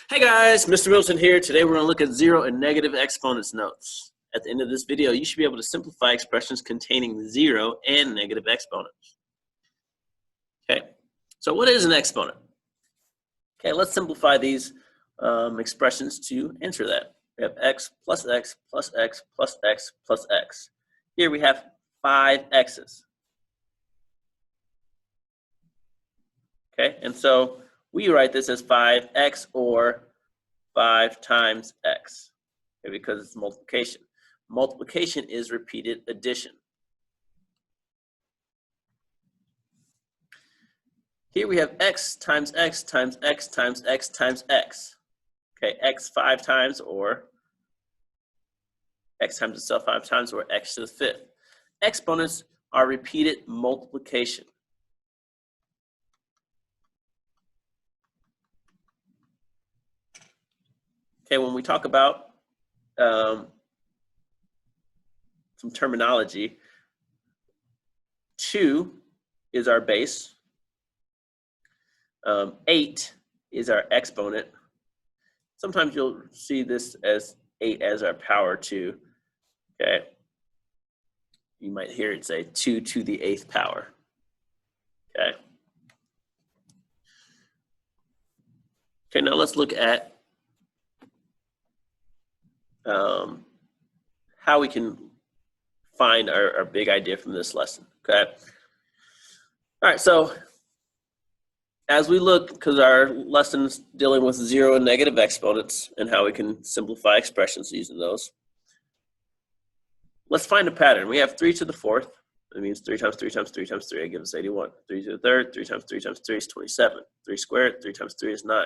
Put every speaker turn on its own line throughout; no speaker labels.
Hey guys, Mr. Wilson here. Today we're going to look at zero and negative exponents notes. At the end of this video, you should be able to simplify expressions containing zero and negative exponents. Okay, so what is an exponent? Okay, let's simplify these expressions to answer that. We have x plus x plus x plus x plus x. Here we have 5 x's. Okay, and so we write this as 5x or 5 times x, okay, because it's multiplication. Multiplication is repeated addition. Here we have x times x times x times x times x. Okay, x 5 times or x times itself 5 times or x to the 5th. Exponents are repeated multiplication. Okay, when we talk about some terminology, 2 is our base, 8 is our exponent. Sometimes you'll see this as 8 as our power 2. Okay, you might hear it say 2 to the 8th power. Okay. Okay, now let's look at how we can find our big idea from this lesson. Okay. All right, so as we look, because our lesson's dealing with zero and negative exponents and how we can simplify expressions using those, let's find a pattern. We have 3 to the 4th. That means 3 times 3 times 3 times 3 gives us 81. 3 to the 3rd, 3 times 3 times 3 is 27. 3 squared, 3 times 3 is 9.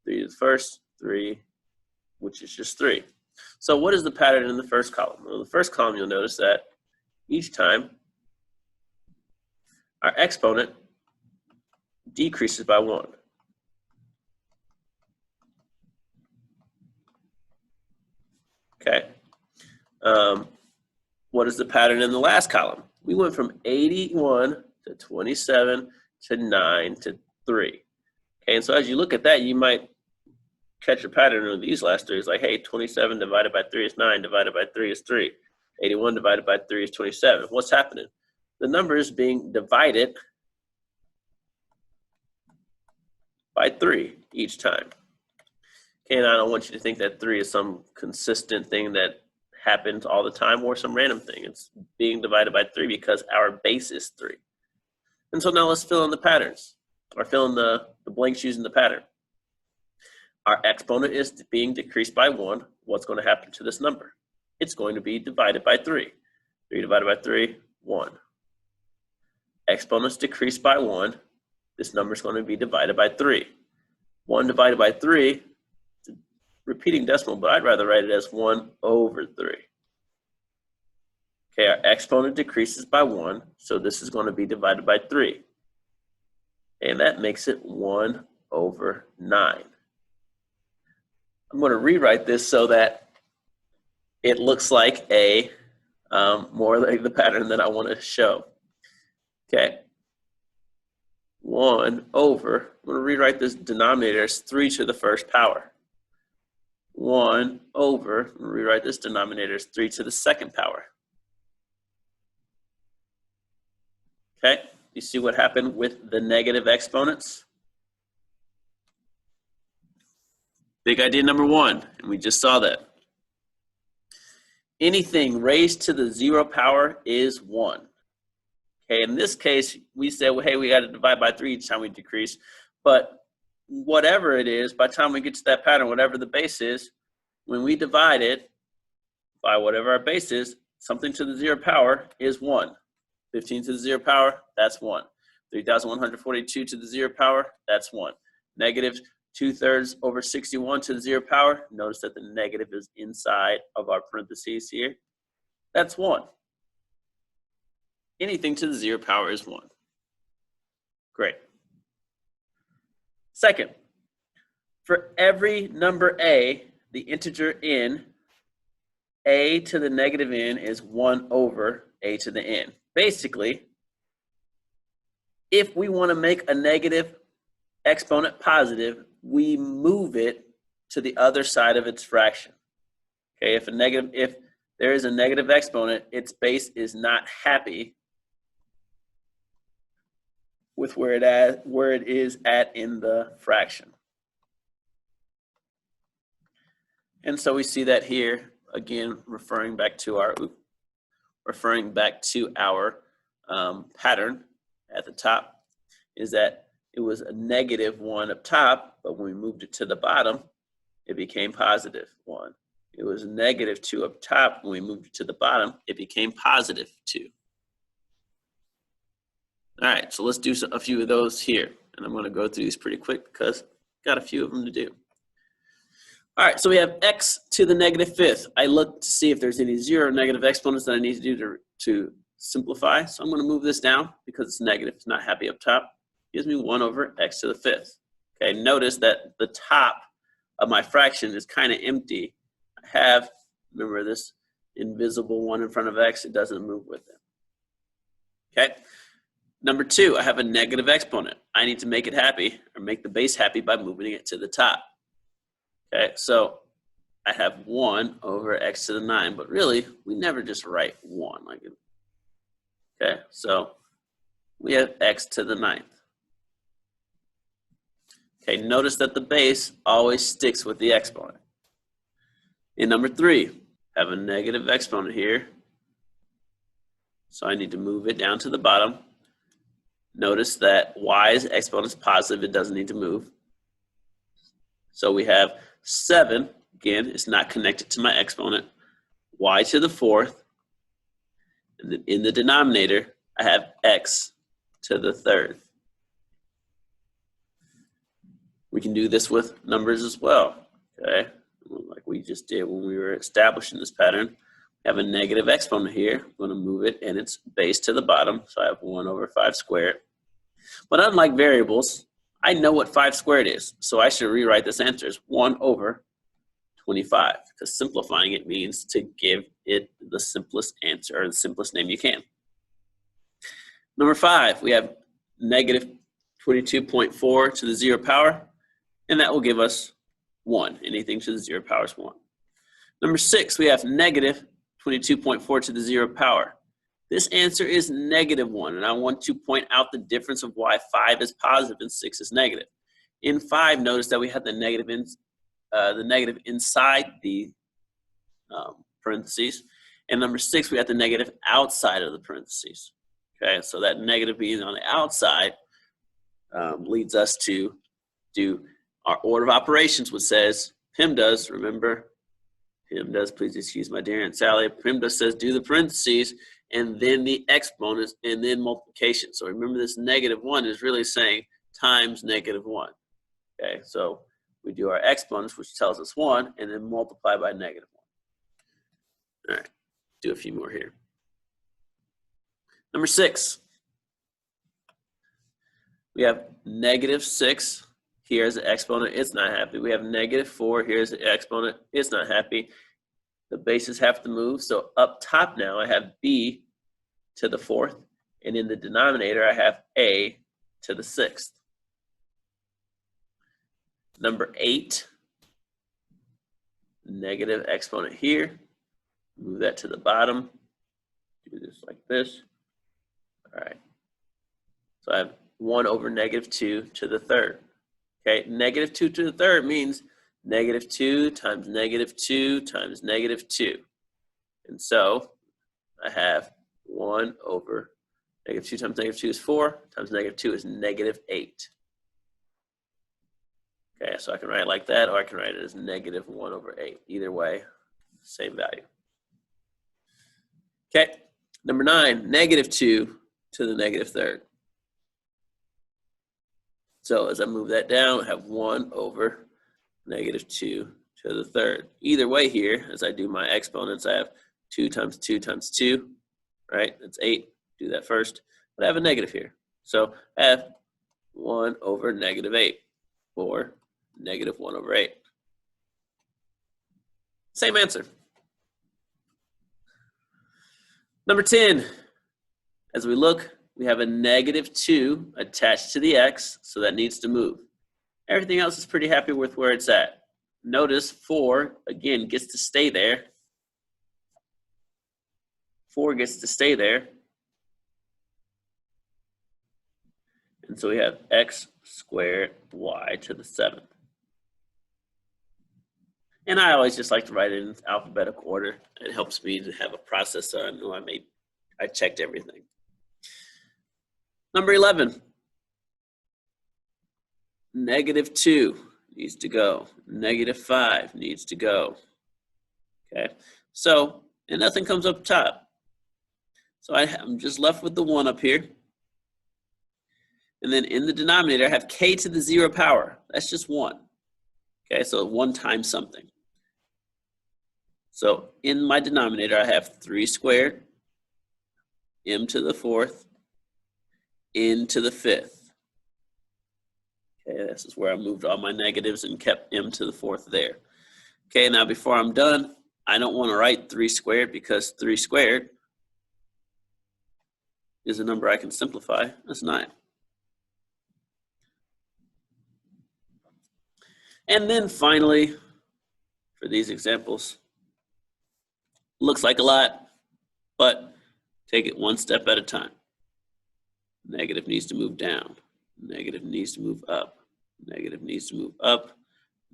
3 to the 1st, 3, which is just 3. So what is the pattern in the first column? Well, in the first column, you'll notice that each time our exponent decreases by 1. Okay. What is the pattern in the last column? We went from 81 to 27 to 9 to 3. Okay, and so as you look at that, you might catch a pattern of these last three. It's like, hey, 27 divided by 3 is 9, divided by 3 is 3. 81 divided by 3 is 27. What's happening? The number is being divided by 3 each time. Okay, and I don't want you to think that 3 is some consistent thing that happens all the time or some random thing. It's being divided by 3 because our base is 3. And so now let's fill in the patterns, or fill in the blanks using the pattern. Our exponent is being decreased by 1. What's going to happen to this number? It's going to be divided by 3. 3 divided by 3, 1. Exponents decreased by 1. This number is going to be divided by 3. 1 divided by 3, repeating decimal, but I'd rather write it as 1 over 3. Okay, our exponent decreases by 1, so this is going to be divided by 3. And that makes it 1 over 9. I'm going to rewrite this so that it looks like a more like the pattern that I want to show. Okay. 1 over, I'm going to rewrite this denominator as 3 to the 1st power. 1 over, I'm going to rewrite this denominator as 3 to the 2nd power. Okay, you see what happened with the negative exponents? Big idea number 1, and we just saw that. Anything raised to the 0 power is 1. Okay, in this case, we said, well, hey, we got to divide by 3 each time we decrease. But whatever it is, by the time we get to that pattern, whatever the base is, when we divide it by whatever our base is, something to the 0 power is 1. 15 to the 0 power, that's 1. 3,142 to the 0 power, that's 1. Negative 2/3 over 61 to the 0 power. Notice that the negative is inside of our parentheses here. That's 1. Anything to the 0 power is 1. Great. Second, for every number a, the integer n, a to the negative n is 1 over a to the n. Basically, if we want to make a negative exponent positive, we move it to the other side of its fraction. Okay, if there is a negative exponent, its base is not happy with where it is at in the fraction. And so we see that here again, referring back to our pattern at the top, is that it was a -1 up top, but when we moved it to the bottom, it became +1. It was -2 up top. When we moved it to the bottom, it became +2. All right, so let's do a few of those here. And I'm going to go through these pretty quick because I've got a few of them to do. All right, so we have x to the -5th. I look to see if there's any 0 or negative exponents that I need to do to simplify. So I'm going to move this down because it's negative. It's not happy up top. It gives me 1 over x to the 5th. Okay, notice that the top of my fraction is kind of empty. I have, remember this invisible 1 in front of x, it doesn't move with it. Okay, number 2, I have a negative exponent. I need to make it happy, or make the base happy, by moving it to the top. Okay, so I have 1 over x to the 9, but really, we never just write 1 like it. Okay, so we have x to the 9th. Okay, notice that the base always sticks with the exponent. In number 3, I have a negative exponent here. So I need to move it down to the bottom. Notice that y's exponent is positive. It doesn't need to move. So we have 7. Again, it's not connected to my exponent. Y to the 4th. And then in the denominator, I have x to the 3rd. We can do this with numbers as well, okay? Like we just did when we were establishing this pattern. We have a negative exponent here. I'm going to move it and its base to the bottom. So I have 1 over 5 squared. But unlike variables, I know what 5 squared is. So I should rewrite this answer as 1 over 25, because simplifying it means to give it the simplest answer, or the simplest name you can. Number 5, we have negative 22.4 to the 0 power. And that will give us 1. Anything to the 0 power is 1. Number 6, we have negative 22.4 to the 0 power. This answer is -1, and I want to point out the difference of why 5 is positive and 6 is negative. In 5, notice that we have the negative inside the parentheses. And number 6, we have the negative outside of the parentheses. Okay, so that negative being on the outside leads us to do our order of operations, which says PEMDAS, remember, PEMDAS, please excuse my dear Aunt Sally. PEMDAS says do the parentheses and then the exponents and then multiplication. So remember, this -1 is really saying times -1. Okay, so we do our exponents, which tells us 1, and then multiply by -1. All right, do a few more here. Number 6, we have -6. Here's the exponent, it's not happy. We have -4, here's the exponent, it's not happy. The bases have to move, so up top now I have b to the 4th, and in the denominator I have a to the 6th. Number 8, negative exponent here. Move that to the bottom. Do this like this. All right. So I have 1 over -2 to the 3rd. Okay, -2 to the 3rd means -2 times -2 times -2. And so I have 1 over -2 times -2 is 4, times -2 is -8. Okay, so I can write it like that, or I can write it as -1 over 8. Either way, same value. Okay, number 9, -2 to the -3rd. So as I move that down, I have 1 over -2 to the 3rd. Either way here, as I do my exponents, I have 2 times 2 times 2, right? That's 8. Do that first. But I have a negative here. So I have 1 over -8, or -1 over 8. Same answer. Number 10, as we look, we have a -2 attached to the x, so that needs to move. Everything else is pretty happy with where it's at. Notice 4, again, gets to stay there. 4 gets to stay there. And so we have x squared y to the 7th. And I always just like to write it in alphabetical order. It helps me to have a process so I know I checked everything. Number 11. -2 needs to go. -5 needs to go. Okay, so, and nothing comes up top. So I'm just left with the 1 up here. And then in the denominator, I have k to the 0 power. That's just 1. Okay, so 1 times something. So in my denominator, I have 3 squared, m to the 4th, n to the 5th. Okay, this is where I moved all my negatives and kept m to the 4th there. Okay, now before I'm done, I don't want to write 3 squared because 3 squared is a number I can simplify. That's 9. And then finally, for these examples, looks like a lot, but take it one step at a time. Negative needs to move down. Negative needs to move up. Negative needs to move up.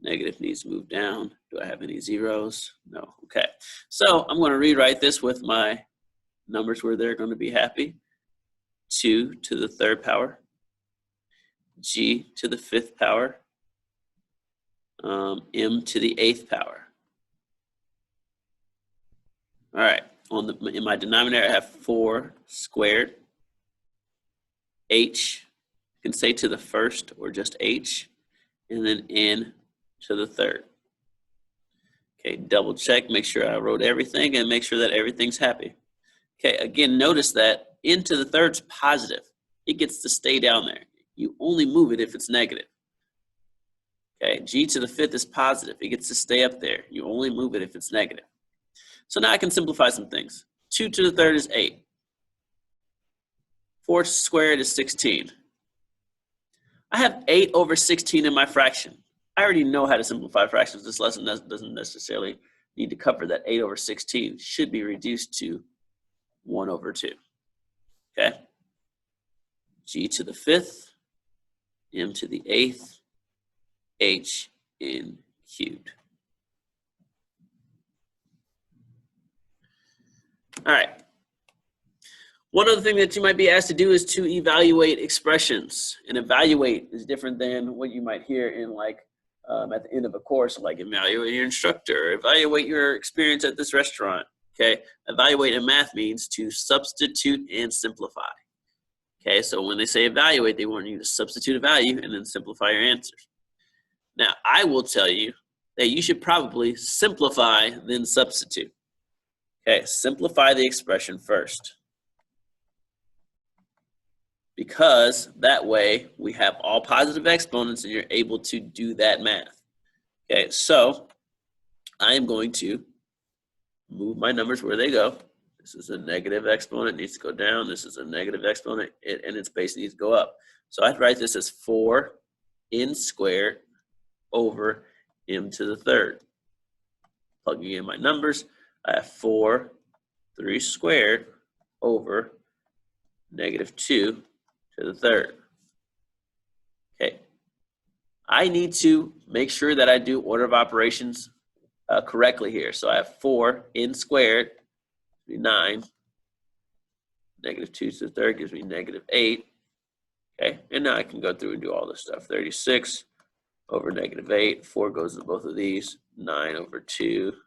Negative needs to move down. Do I have any zeros? No. Okay. So I'm going to rewrite this with my numbers where they're going to be happy. 2 to the 3rd power. G to the 5th power. M to the 8th power. All right. In my denominator, I have 4 squared. H, you can say to the 1st or just H, and then n to the 3rd. Okay, double check, make sure I wrote everything, and make sure that everything's happy. Okay, again, notice that n to the 3rd is positive. It gets to stay down there. You only move it if it's negative. Okay, g to the 5th is positive. It gets to stay up there. You only move it if it's negative. So now I can simplify some things. 2 to the 3rd is 8. 4 squared is 16. I have 8 over 16 in my fraction. I already know how to simplify fractions. This lesson doesn't necessarily need to cover that 8 over 16 should be reduced to 1 over 2. Okay? G to the 5th, m to the 8th, h n cubed. All right. One other thing that you might be asked to do is to evaluate expressions. And evaluate is different than what you might hear in like at the end of a course, like evaluate your instructor, evaluate your experience at this restaurant. Okay, evaluate in math means to substitute and simplify. Okay, so when they say evaluate, they want you to substitute a value and then simplify your answers. Now, I will tell you that you should probably simplify, then substitute. Okay, simplify the expression first. Because that way we have all positive exponents and you're able to do that math. Okay, so I am going to move my numbers where they go. This is a negative exponent, needs to go down. This is a negative exponent, and its base needs to go up. So I'd write this as 4n squared over m to the 3rd. Plugging in my numbers, I have 3 squared over -2 to the 3rd. Okay. I need to make sure that I do order of operations correctly here. So I have 4n squared, 9. -2 to the 3rd gives me -8. Okay, and now I can go through and do all this stuff. 36 over -8. 4 goes to both of these. 9 over 2.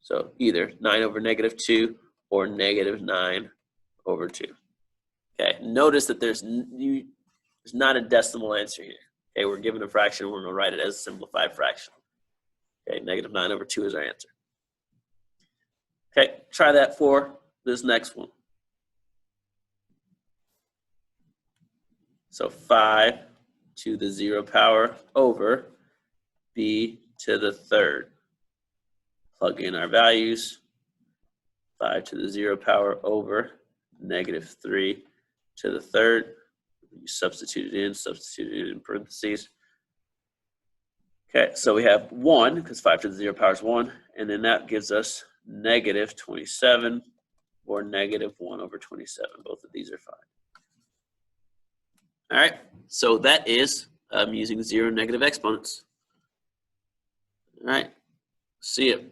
So either 9 over -2 or -9 over 2. Okay, notice that there's not a decimal answer here. Okay, we're given a fraction, we're going to write it as a simplified fraction. Okay, -9 over 2 is our answer. Okay, try that for this next one. So 5 to the 0 power over b to the 3rd. Plug in our values. 5 to the 0 power over -3 to the 3rd. You substitute it in parentheses. Okay, so we have 1, because 5 to the 0 power is 1, and then that gives us negative 27 or negative 1 over 27. Both of these are fine. All right, so that is using 0 and negative exponents. All right, see you.